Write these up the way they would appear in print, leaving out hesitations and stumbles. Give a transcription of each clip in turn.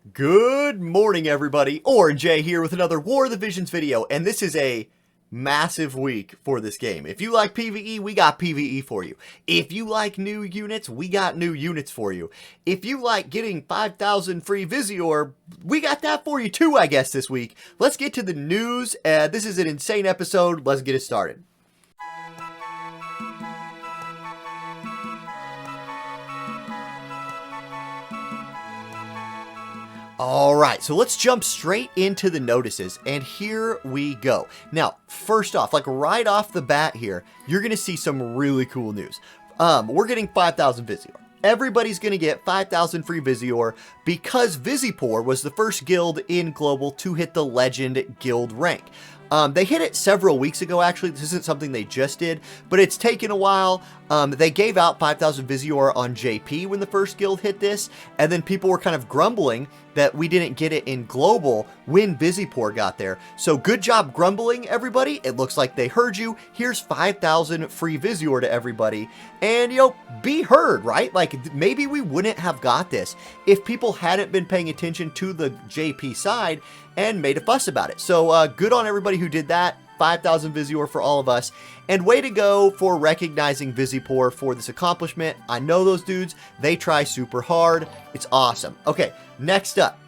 Good morning, everybody. Orange J here with another War of the Visions video, and this is a massive week for this game. If you like PvE, we got PvE for you. If you like new units, we got new units for you. If you like getting 5,000 free Vizior, we got that for you too, I guess, this week. Let's get to the news. This is an insane episode. Let's get it started. Alright, so let's jump straight into the notices, and here we go. Now, first off, like right off the bat here, you're going to see some really cool news. We're getting 5,000 Vizior. Everybody's going to get 5,000 free Vizior because Vizior was the first guild in Global to hit the Legend Guild rank. They hit it several weeks ago, actually. This isn't something they just did, but it's taken a while. They gave out 5,000 Vizior on JP when the first guild hit this, and then people were kind of grumbling that we didn't get it in Global when Vizior got there. So good job grumbling, everybody. It looks like they heard you. Here's 5,000 free Vizior to everybody. And, you know, be heard, right? Like, maybe we wouldn't have got this if people hadn't been paying attention to the JP side and made a fuss about it. So good on everybody who did that. 5,000 Vizior for all of us. And way to go for recognizing Vizior for this accomplishment. I know those dudes. They try super hard. It's awesome. Okay, next up.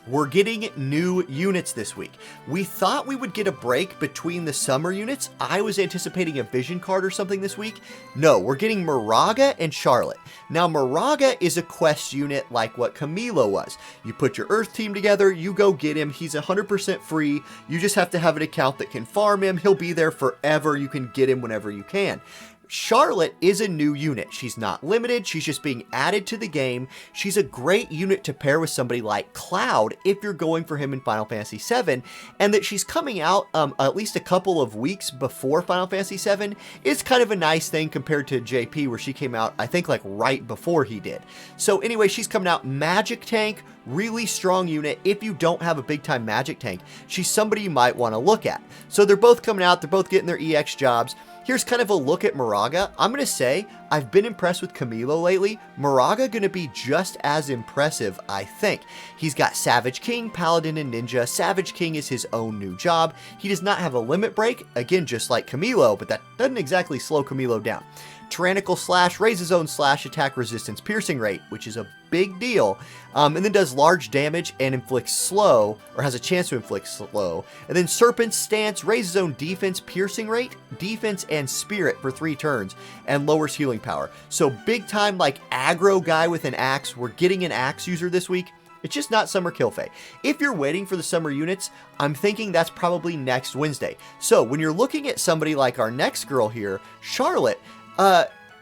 We're getting new units this week. We thought we would get a break between the summer units. I was anticipating a vision card or something this week. No, we're getting Murage and Charlotte. Now, Murage is a quest unit like what Camilo was. You put your Earth team together, you go get him. He's 100% free. You just have to have an account that can farm him. He'll be there forever. You can get him whenever you can. Charlotte is a new unit. She's not limited. She's just being added to the game. She's a great unit to pair with somebody like Cloud if you're going for him in Final Fantasy VII, and that she's coming out at least a couple of weeks before Final Fantasy VII is kind of a nice thing compared to JP, where she came out, I think, like right before he did. So anyway, she's coming out magic tank, really strong unit. If you don't have a big time magic tank, she's somebody you might want to look at. So they're both coming out. They're both getting their EX jobs. Here's kind of a look at Murage. I'm going to say I've been impressed with Camilo lately. Murage going to be just as impressive, I think. He's got Savage King, Paladin, and Ninja. Savage King is his own new job. He does not have a limit break, again, just like Camilo, but that doesn't exactly slow Camilo down. Tyrannical Slash, raises his own slash attack resistance piercing rate, which is a big deal, and then does large damage and inflicts slow, or has a chance to inflict slow. And then Serpent's Stance, raises his own defense piercing rate, defense, and spirit for 3 turns, and lowers healing power. So big time, like, aggro guy with an axe. We're getting an axe user this week. It's just not Summer Killfay. If you're waiting for the summer units, I'm thinking that's probably next Wednesday. So when you're looking at somebody like our next girl here, Charlotte,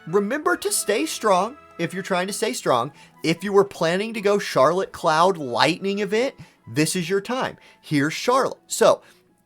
remember to stay strong if you're trying to stay strong. If you were planning to go Charlotte Cloud Lightning event, this is your time. Here's Charlotte. So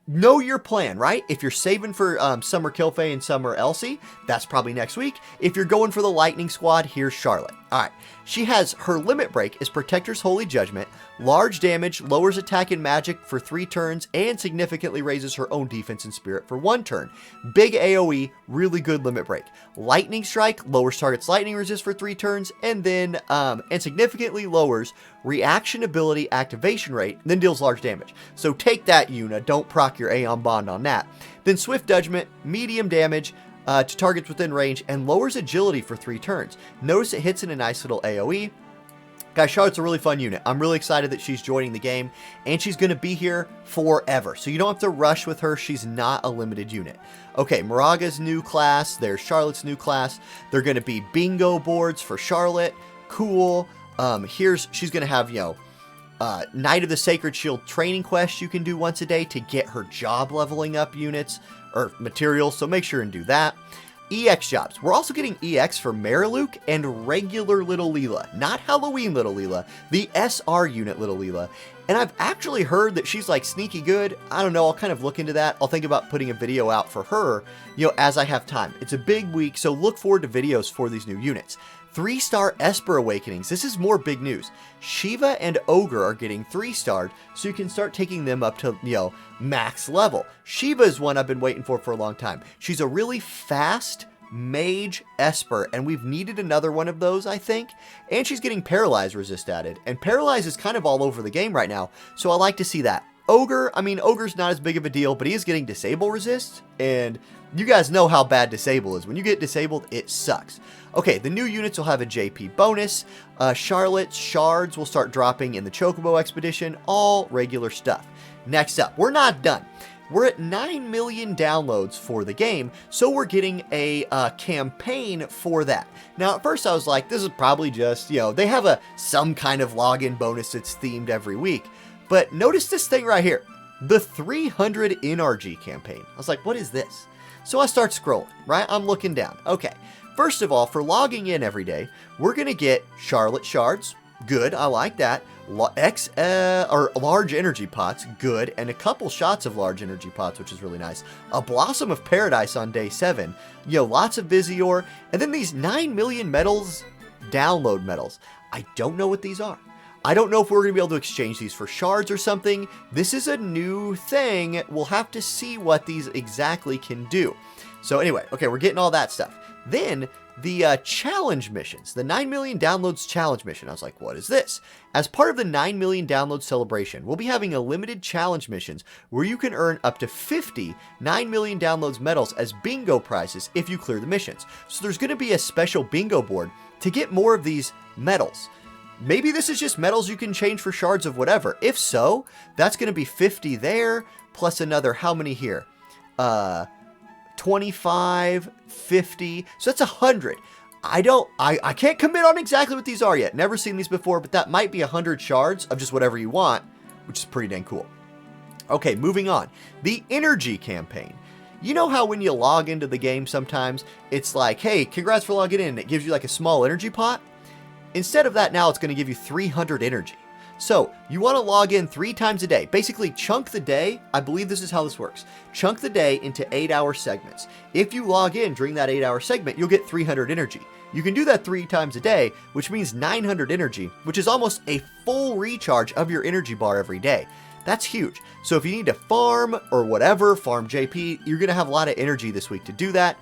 know your plan, right? If you're saving for Summer Killfay and Summer Elsie, that's probably next week. If you're going for the Lightning Squad, here's Charlotte. All right. She has her limit break is Protector's Holy Judgment, large damage, lowers attack and magic for 3 turns, and significantly raises her own defense and spirit for 1 turn. Big AoE, really good limit break. Lightning Strike, lowers target's lightning resist for 3 turns, and then and significantly lowers reaction ability activation rate, then deals large damage. So take that, Yuna. Don't proc your Aeon Bond on that. Then Swift Judgment, medium damage, to targets within range, and lowers agility for 3 turns. Notice it hits in a nice little AoE. Guys, Charlotte's a really fun unit. I'm really excited that she's joining the game, and she's going to be here forever. So you don't have to rush with her. She's not a limited unit. Okay, Murage's new class. There's Charlotte's new class. They're going to be bingo boards for Charlotte. Cool. She's going to have, you know, Knight of the Sacred Shield training quest you can do once a day to get her job leveling up units or materials, so make sure and do that. EX jobs. We're also getting EX for Mariluke and regular Little Leela, not Halloween Little Leela, the SR unit Little Leela. And I've actually heard that she's like sneaky good. I don't know, I'll kind of look into that. I'll think about putting a video out for her, you know, as I have time. It's a big week, so look forward to videos for these new units. 3-star Esper Awakenings. This is more big news. Shiva and Ogre are getting 3-starred, so you can start taking them up to, you know, max level. Shiva is one I've been waiting for a long time. She's a really fast Mage Esper, and we've needed another one of those, I think. And she's getting Paralyze resist added, and Paralyze is kind of all over the game right now, so I like to see that. Ogre, I mean, Ogre's not as big of a deal, but he is getting Disable resist, and you guys know how bad Disable is. When you get disabled, it sucks. Okay, the new units will have a JP bonus. Charlotte's shards will start dropping in the Chocobo Expedition, all regular stuff. Next up, we're not done. We're at 9 million downloads for the game, so we're getting a campaign for that. Now, at first I was like, this is probably just, you know, they have some kind of login bonus that's themed every week. But notice this thing right here, the 300 NRG campaign. I was like, what is this? So I start scrolling, right? I'm looking down. Okay, first of all, for logging in every day, we're going to get Charlotte shards. Good, I like that. Large energy pots, good, and a couple shots of large energy pots, which is really nice. A Blossom of Paradise on day 7, you know, lots of Vizior, and then these 9 million medals, download medals. I don't know what these are. I don't know if we're going to be able to exchange these for shards or something. This is a new thing. We'll have to see what these exactly can do. So anyway, okay, we're getting all that stuff. Then the challenge missions, the 9 million downloads challenge mission. I was like, what is this? As part of the 9 million download celebration, we'll be having a limited challenge missions where you can earn up to 50 9 million downloads medals as bingo prizes if you clear the missions. So there's going to be a special bingo board to get more of these medals. Maybe this is just medals you can change for shards of whatever. If so, that's going to be 50 there, plus another, how many here? 25, 50, so that's 100. I can't commit on exactly what these are yet. Never seen these before, but that might be 100 shards of just whatever you want, which is pretty dang cool. Okay, moving on. The energy campaign. You know how when you log into the game sometimes, it's like, hey, congrats for logging in, and it gives you like a small energy pot? Instead of that, now it's going to give you 300 energy. So you want to log in 3 times a day. Basically, chunk the day. I believe this is how this works. Chunk the day into 8-hour segments. If you log in during that 8-hour segment, you'll get 300 energy. You can do that 3 times a day, which means 900 energy, which is almost a full recharge of your energy bar every day. That's huge. So if you need to farm or whatever, farm JP, you're going to have a lot of energy this week to do that.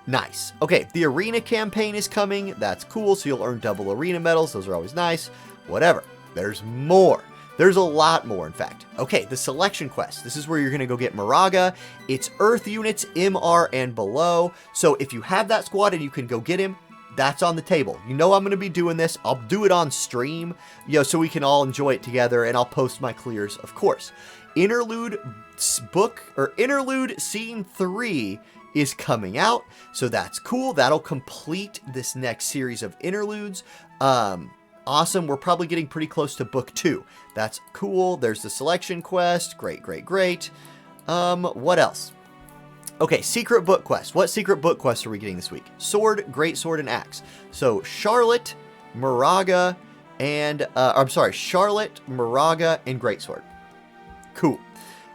Nice. Okay, the arena campaign is coming. That's cool. So you'll earn double arena medals. Those are always nice. Whatever. There's more. There's a lot more, in fact. Okay, the selection quest. This is where you're going to go get Murage. It's Earth units, MR, and below. So if you have that squad and you can go get him, that's on the table. You know I'm going to be doing this. I'll do it on stream, you know, so we can all enjoy it together, and I'll post my clears, of course. Interlude Scene 3 is coming out, so that's cool. That'll complete this next series of interludes. Awesome. We're probably getting pretty close to book 2. That's cool. There's the selection quest. Great, great, great. What else? Okay, secret book quest. What secret book quests are we getting this week? Sword, great sword, and axe. So Charlotte, Murage, and Charlotte, Murage, and greatsword. Cool.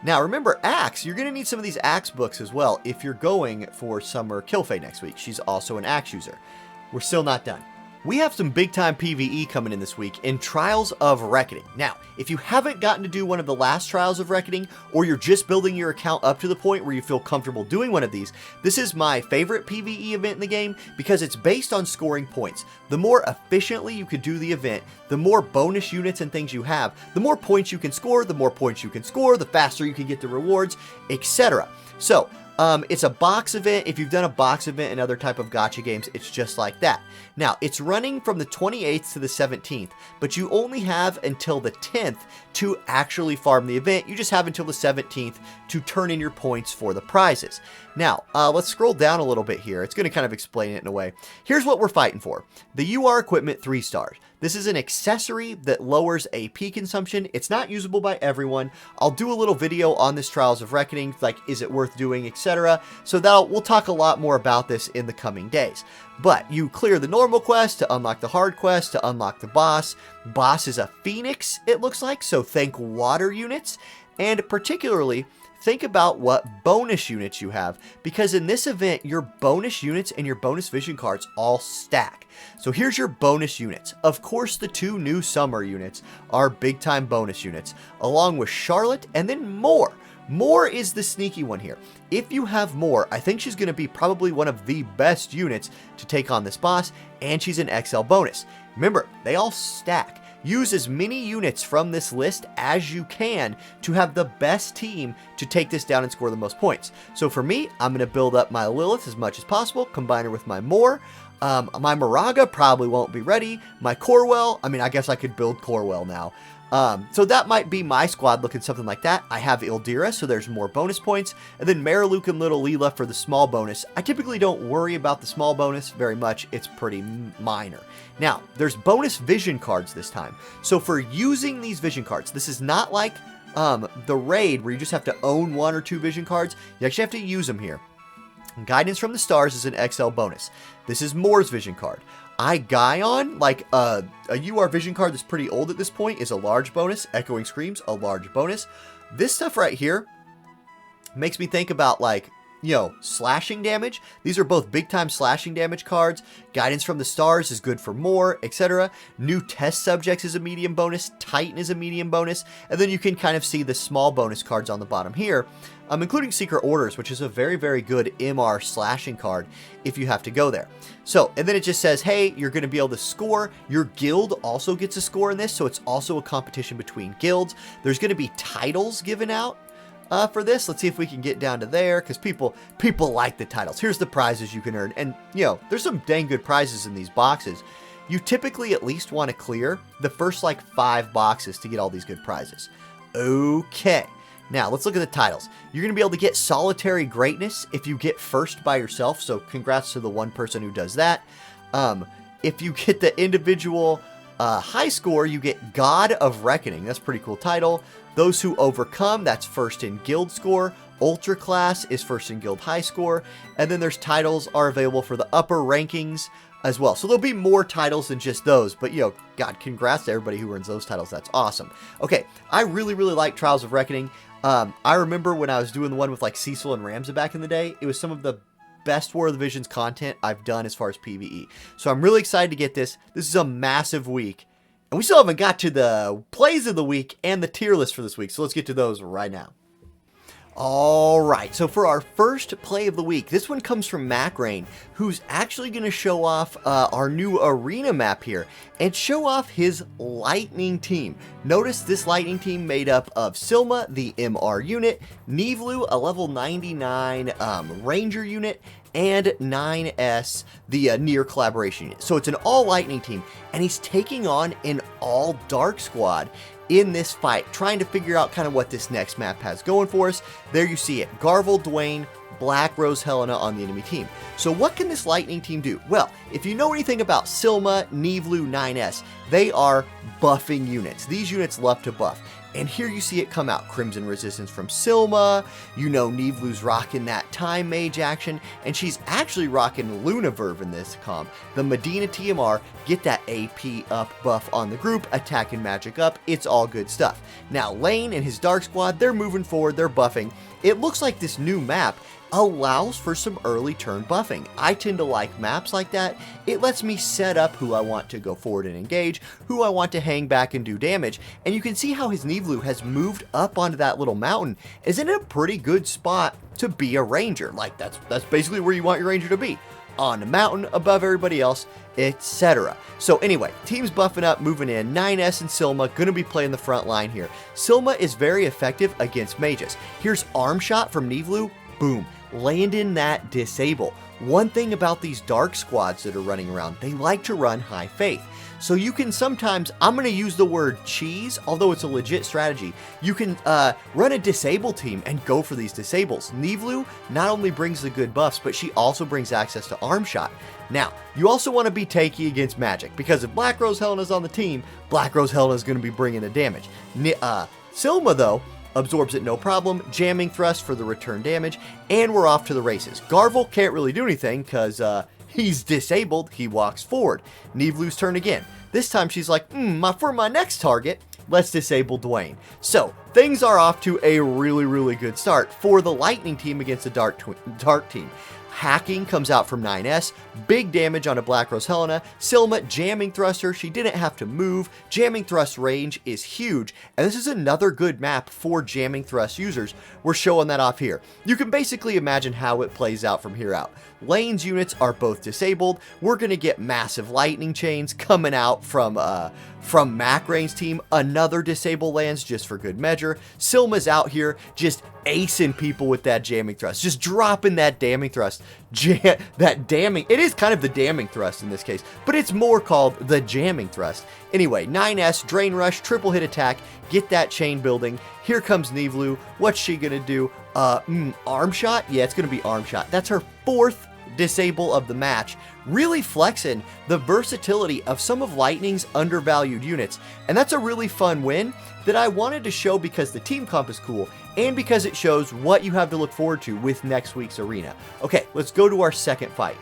Now remember, axe. You're going to need some of these axe books as well if you're going for Summer Kilfay next week. She's also an axe user. We're still not done. We have some big-time PvE coming in this week in Trials of Reckoning. Now, if you haven't gotten to do one of the last Trials of Reckoning, or you're just building your account up to the point where you feel comfortable doing one of these, this is my favorite PvE event in the game because it's based on scoring points. The more efficiently you can do the event, the more bonus units and things you have, the more points you can score, the faster you can get the rewards, etc. So, it's a box event. If you've done a box event in other type of gacha games, it's just like that. Now, it's running from the 28th to the 17th, but you only have until the 10th to actually farm the event. You just have until the 17th to turn in your points for the prizes. Now, let's scroll down a little bit here. It's going to kind of explain it in a way. Here's what we're fighting for. The UR equipment 3 stars. This is an accessory that lowers AP consumption. It's not usable by everyone. I'll do a little video on this Trials of Reckoning, like is it worth doing, etc. So we'll talk a lot more about this in the coming days. But you clear the normal quest to unlock the hard quest to unlock the boss. Boss is a phoenix, it looks like, so think water units. And particularly, think about what bonus units you have, because in this event, your bonus units and your bonus vision cards all stack. So here's your bonus units. Of course, the 2 new summer units are big time bonus units, along with Charlotte and then more. Moore is the sneaky one here. If you have Moore, I think she's going to be probably one of the best units to take on this boss, and she's an XL bonus. Remember, they all stack. Use as many units from this list as you can to have the best team to take this down and score the most points. So for me, I'm going to build up my Lilith as much as possible, combine her with my Moore. My Moraga probably won't be ready. My Corwell, I mean, I guess I could build Corwell now. So that might be my squad looking something like that. I have Ildira, so there's more bonus points. And then Mariluk and Little Leela for the small bonus. I typically don't worry about the small bonus very much. It's pretty minor. Now, there's bonus vision cards this time. So for using these vision cards, this is not like the raid where you just have to own 1 or 2 vision cards. You actually have to use them here. Guidance from the Stars is an XL bonus. This is Moore's vision card. Guion, like a UR vision card that's pretty old at this point, is a large bonus. Echoing Screams, a large bonus. This stuff right here makes me think about, like, you know, slashing damage. These are both big time slashing damage cards. Guidance from the Stars is good for more, etc. New test subjects is a medium bonus. Titan is a medium bonus. And then you can kind of see the small bonus cards on the bottom here, including Secret Orders, which is a very, very good MR slashing card if you have to go there. So, and then it just says, hey, you're going to be able to score. Your guild also gets a score in this, so it's also a competition between guilds. There's going to be titles given out for this. Let's see if we can get down to there, because people like the titles. Here's the prizes you can earn, and you know, there's some dang good prizes in these boxes. You typically at least want to clear the first like 5 boxes to get all these good prizes. Okay, now let's look at the titles. You're going to be able to get Solitary Greatness if you get first by yourself, so congrats to the one person who does that. If you get the individual high score, you get God of Reckoning. That's a pretty cool title. Those Who Overcome, that's first in guild score. Ultra Class is first in guild high score. And then there's titles are available for the upper rankings as well. So there'll be more titles than just those. But, you know, God, congrats to everybody who earns those titles. That's awesome. Okay, I really, really like Trials of Reckoning. I remember when I was doing the one with like Cecil and Ramza back in the day, it was some of the best War of the Visions content I've done as far as PvE. So I'm really excited to get this. This is a massive week. And we still haven't got to the plays of the week and the tier list for this week. So let's get to those right now. All right, so for our first play of the week, this one comes from Macrain, who's actually going to show off our new arena map here and show off his Lightning team. Notice this Lightning team made up of Silma, the MR unit, Nivlu, a level 99 Ranger unit, and 9S, the near collaboration unit. So it's an all Lightning team, and he's taking on an all Dark squad in this fight, trying to figure out kind of what this next map has going for us. There you see it, Garvel, Dwayne, Black Rose, Helena on the enemy team. So what can this Lightning team do? Well, if you know anything about Silma, Nivlu, 9S, they are buffing units. These units love to buff. And here you see it come out. Crimson Resistance from Silma. You know Nivlu's rocking that Time Mage action. And she's actually rocking Lunaverve in this comp. The Medina TMR, get that AP up buff on the group. Attack and magic up. It's all good stuff. Now Lane and his Dark Squad, they're moving forward. They're buffing. It looks like this new map allows for some early turn buffing. I tend to like maps like that. It lets me set up who I want to go forward and engage, who I want to hang back and do damage, and you can see how his Nivlu has moved up onto that little mountain, is in a pretty good spot to be a ranger. Like that's basically where you want your ranger to be, on the mountain above everybody else, etc. So anyway, team's buffing up, moving in. 9S and Silma gonna be playing the front line here. Silma is very effective against mages. Here's Arm Shot from Nivlu, boom. Land in that disable. One thing about these dark squads that are running around, they like to run high faith. So you can sometimes, I'm going to use the word cheese, although it's a legit strategy. You can run a disable team and go for these disables. Nivlu not only brings the good buffs, but she also brings access to Arm Shot. Now, you also want to be tanky against magic, because if Black Rose Helena's on the team, Black Rose Helena is going to be bringing the damage. Silma, though, absorbs it no problem, jamming thrust for the return damage, and we're off to the races. Garvel can't really do anything because he's disabled. He walks forward. Nivlu's turn again. This time she's like, for my next target, let's disable Dwayne. So things are off to a really, really good start for the Lightning team against the Dark team. Hacking comes out from 9S, big damage on a Black Rose Helena, Silma jamming thruster, she didn't have to move, jamming thrust range is huge, and this is another good map for jamming thrust users. We're showing that off here. You can basically imagine how it plays out from here out. Lane's units are both disabled, we're going to get massive lightning chains coming out from Macrane's team, another disable lands just for good measure. Silma's out here just acing people with that jamming thrust, just dropping that damning thrust. It is kind of the damning thrust in this case, but it's more called the jamming thrust. Anyway, 9S, Drain Rush, triple hit attack, get that chain building. Here comes Nivlu. What's she gonna do? Arm shot? Yeah, it's gonna be arm shot. That's her 4th disable of the match, really flexing the versatility of some of Lightning's undervalued units. And that's a really fun win that I wanted to show because the team comp is cool and because it shows what you have to look forward to with next week's arena. Okay, let's go to our second fight.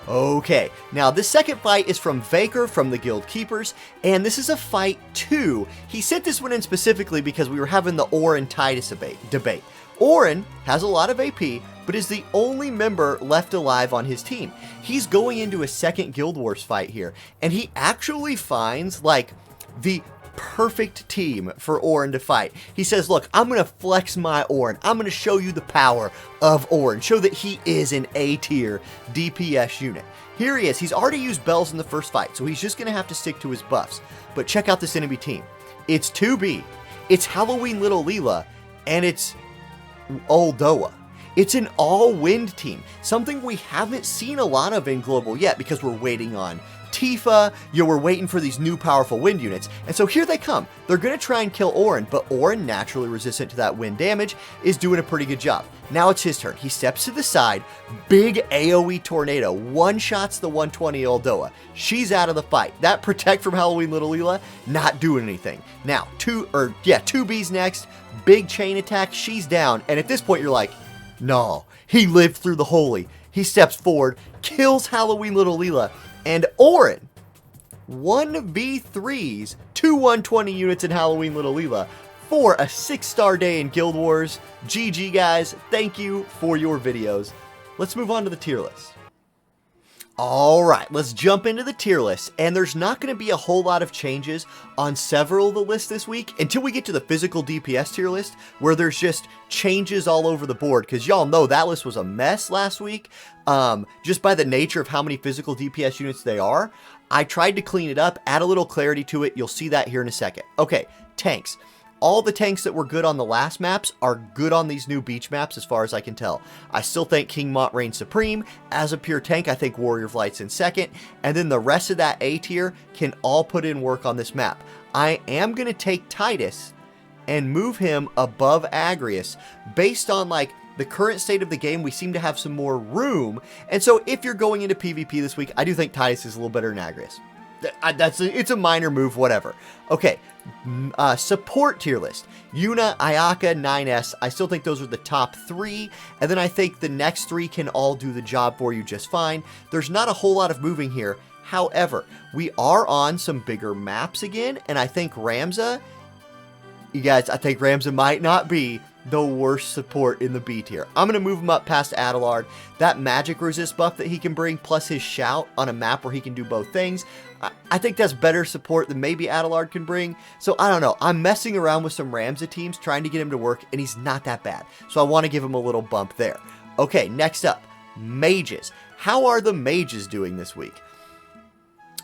Okay, now this second fight is from Vaker from the Guild Keepers, and this is a fight 2. He sent this one in specifically because we were having the Orin Titus debate. Orin has a lot of AP, but is the only member left alive on his team. He's going into a second Guild Wars fight here, and he actually finds, like, the perfect team for Orin to fight. He says, look, I'm going to flex my Orin. I'm going to show you the power of Orin, show that he is an A-tier DPS unit. Here he is. He's already used bells in the first fight, so he's just going to have to stick to his buffs. But check out this enemy team. It's 2B, it's Halloween Little Leela, and it's Oldoa. It's an all-wind team, something we haven't seen a lot of in Global yet because we're waiting on Tifa, we're waiting for these new powerful wind units, and so here they come. They're going to try and kill Orin, but Orin, naturally resistant to that wind damage, is doing a pretty good job. Now it's his turn. He steps to the side, big AoE tornado, one-shots the 120 Oldoa. She's out of the fight. That protect from Halloween Little Leela, not doing anything. Now, 2B's next, big chain attack, she's down, and at this point you're like, no, he lived through the holy. He steps forward, kills Halloween Little Leela, and Orin 1v3s 2 120 units in Halloween Little Leela for a 6-star day in Guild Wars. GG guys, thank you for your videos. Let's move on to the tier list. Alright, let's jump into the tier list, and there's not going to be a whole lot of changes on several of the lists this week until we get to the physical DPS tier list, where there's just changes all over the board, because y'all know that list was a mess last week, just by the nature of how many physical DPS units they are. I tried to clean it up, add a little clarity to it, you'll see that here in a second. Okay, tanks. All the tanks that were good on the last maps are good on these new beach maps as far as I can tell. I still think King Mont reigns supreme. As a pure tank, I think Warrior of Light's in second. And then the rest of that A tier can all put in work on this map. I am going to take Titus and move him above Agrius based on like the current state of the game. We seem to have some more room. And so if you're going into PvP this week, I do think Titus is a little better than Agrius. It's a minor move, whatever. Okay, support tier list. Yuna, Ayaka, 9S. I still think those are the top 3. And then I think the next 3 can all do the job for you just fine. There's not a whole lot of moving here. However, we are on some bigger maps again. And I think Ramza, you guys, I think Ramza might not be the worst support in the B tier. I'm going to move him up past Adelard. That magic resist buff that he can bring, plus his shout on a map where he can do both things, I think that's better support than maybe Adelard can bring. So I don't know. I'm messing around with some Ramza teams, trying to get him to work, and he's not that bad. So I want to give him a little bump there. Okay, next up, mages. How are the mages doing this week?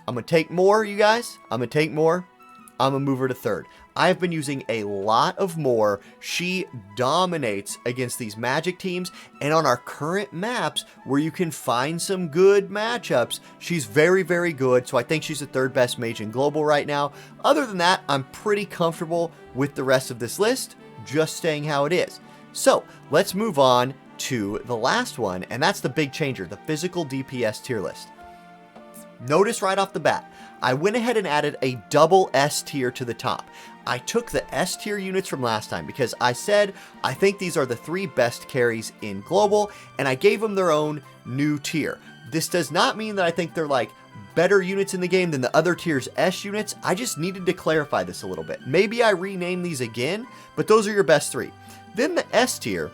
I'm going to take more, you guys. I'm going to take more. I'm going to move her to third. I've been using a lot of more. She dominates against these magic teams, and on our current maps where you can find some good matchups, she's very, very good. So I think she's the 3rd best mage in global right now. Other than that, I'm pretty comfortable with the rest of this list, just staying how it is. So let's move on to the last one, and that's the big changer, the physical DPS tier list. Notice right off the bat, I went ahead and added a double S tier to the top. I took the S tier units from last time because I said I think these are the 3 best carries in global, and I gave them their own new tier. This does not mean that I think they're like better units in the game than the other tiers S units. I just needed to clarify this a little bit. Maybe I rename these again, but those are your best 3. Then the S tier,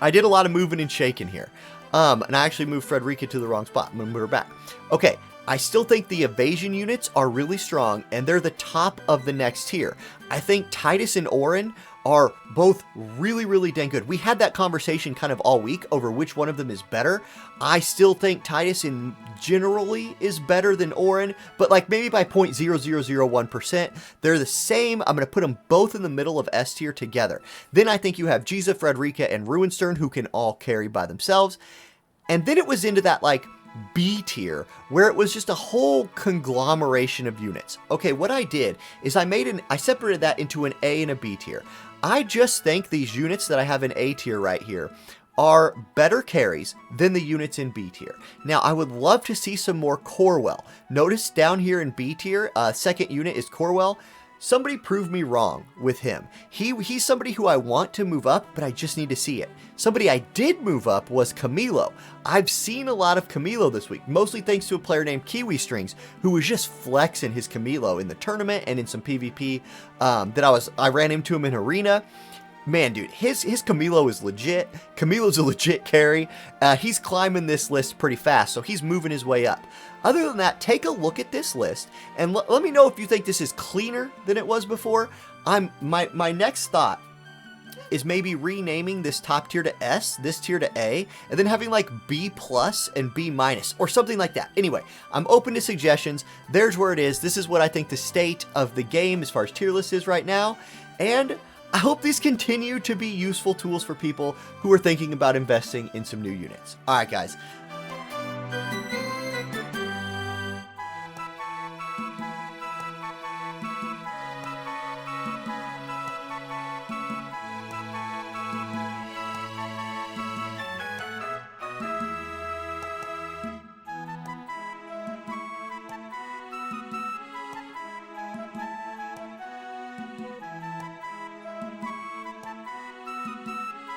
I did a lot of moving and shaking here. And I actually moved Frederica to the wrong spot. I'm going to move her back. Okay, I still think the evasion units are really strong, and they're the top of the next tier. I think Titus and Orin are both really, really dang good. We had that conversation kind of all week over which one of them is better. I still think Titus in generally is better than Orin, but like maybe by 0.0001%, they're the same. I'm going to put them both in the middle of S tier together. Then I think you have Giza, Frederica, and Ruinstern who can all carry by themselves. And then it was into that like B tier, where it was just a whole conglomeration of units. Okay, what I did is I separated that into an A and a B tier. I just think these units that I have in A tier right here are better carries than the units in B tier. Now, I would love to see some more Corwell. Notice down here in B tier, second unit is Corwell. Somebody proved me wrong with him. He's somebody who I want to move up, but I just need to see it. Somebody I did move up was Camilo. I've seen a lot of Camilo this week, mostly thanks to a player named Kiwi Strings, who was just flexing his Camilo in the tournament and in some PvP I ran into him in Arena. Man, dude, his Camilo is legit. Camilo's a legit carry. He's climbing this list pretty fast, so he's moving his way up. Other than that, take a look at this list, and let me know if you think this is cleaner than it was before. My next thought is maybe renaming this top tier to S, this tier to A, and then having like B plus and B minus or something like that. Anyway, I'm open to suggestions. There's where it is. This is what I think the state of the game as far as tier list is right now, and I hope these continue to be useful tools for people who are thinking about investing in some new units. All right, guys.